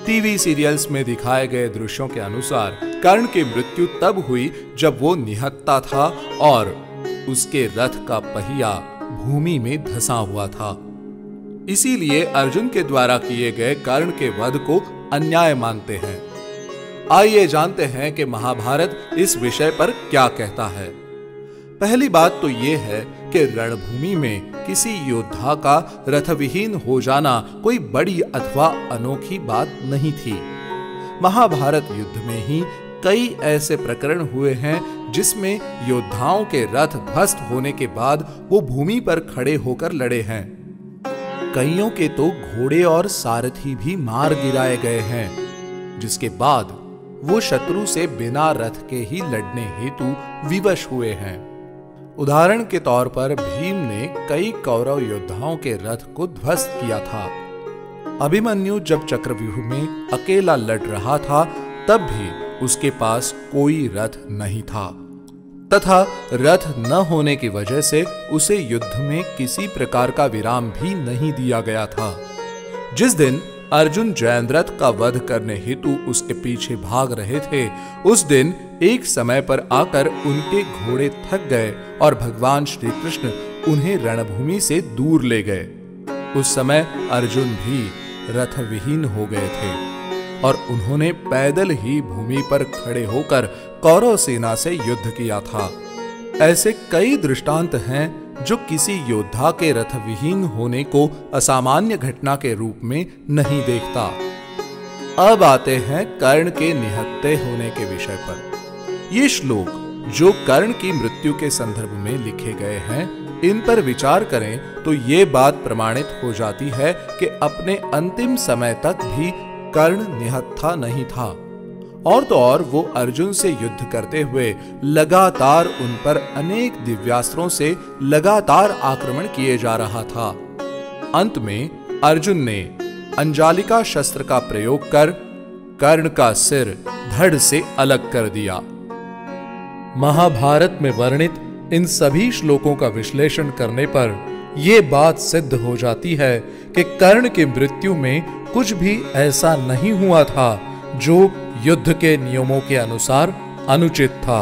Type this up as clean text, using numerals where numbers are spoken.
TV serials में दिखाए गए दृश्यों के अनुसार कर्ण की मृत्यु तब हुई जब वो निहत्था था और उसके रथ का पहिया भूमि में धंसा हुआ था। इसीलिए अर्जुन के द्वारा किए गए कर्ण के वध को अन्याय मानते हैं। आइए जानते हैं कि महाभारत इस विषय पर क्या कहता है। पहली बात तो यह है कि रणभूमि में किसी योद्धा का रथविहीन हो जाना कोई बड़ी अथवा अनोखी बात नहीं थी। महाभारत युद्ध में ही कई ऐसे प्रकरण हुए हैं जिसमें योद्धाओं के रथ ध्वस्त होने के बाद वो भूमि पर खड़े होकर लड़े हैं। कईयों के तो घोड़े और सारथी भी मार गिराए गए हैं, जिसके बाद वो शत्रु से बिना रथ के ही लड़ने हेतु विवश हुए हैं। उदाहरण के तौर पर भीम ने कई कौरव योद्धाओं के रथ को ध्वस्त किया था। अभिमन्यु जब चक्रव्यूह में अकेला लड़ रहा था तब भी उसके पास कोई रथ नहीं था तथा रथ न होने की वजह से उसे युद्ध में किसी प्रकार का विराम भी नहीं दिया गया था। जिस दिन अर्जुन जयद्रथ का वध करने हेतु उसके पीछे भाग रहे थे, उस दिन एक समय पर आकर उनके घोड़े थक गए और भगवान श्री कृष्ण उन्हें रणभूमि से दूर ले गए। उस समय अर्जुन भी रथविहीन हो गए थे और उन्होंने पैदल ही भूमि पर खड़े होकर कौरव सेना से युद्ध किया था। ऐसे कई दृष्टांत हैं जो किसी योद्धा के रथविहीन होने को असामान्य घटना के रूप में नहीं देखता। अब आते हैं कर्ण के निहत्थे होने के विषय पर। ये श्लोक जो कर्ण की मृत्यु के संदर्भ में लिखे गए हैं, इन पर विचार करें तो ये बात प्रमाणित हो जाती है कि अपने अंतिम समय तक भी कर्ण निहत्था नहीं था। और तो और वो अर्जुन से युद्ध करते हुए लगातार उन पर अनेक दिव्यास्त्रों से लगातार आक्रमण किए जा रहा था। अंत में अर्जुन ने अंजालिका शस्त्र का प्रयोग कर कर्ण का सिर धड़ से अलग कर दिया। महाभारत में वर्णित इन सभी श्लोकों का विश्लेषण करने पर यह बात सिद्ध हो जाती है कि कर्ण की मृत्यु में कुछ भी ऐसा नहीं हुआ था जो युद्ध के नियमों के अनुसार अनुचित था।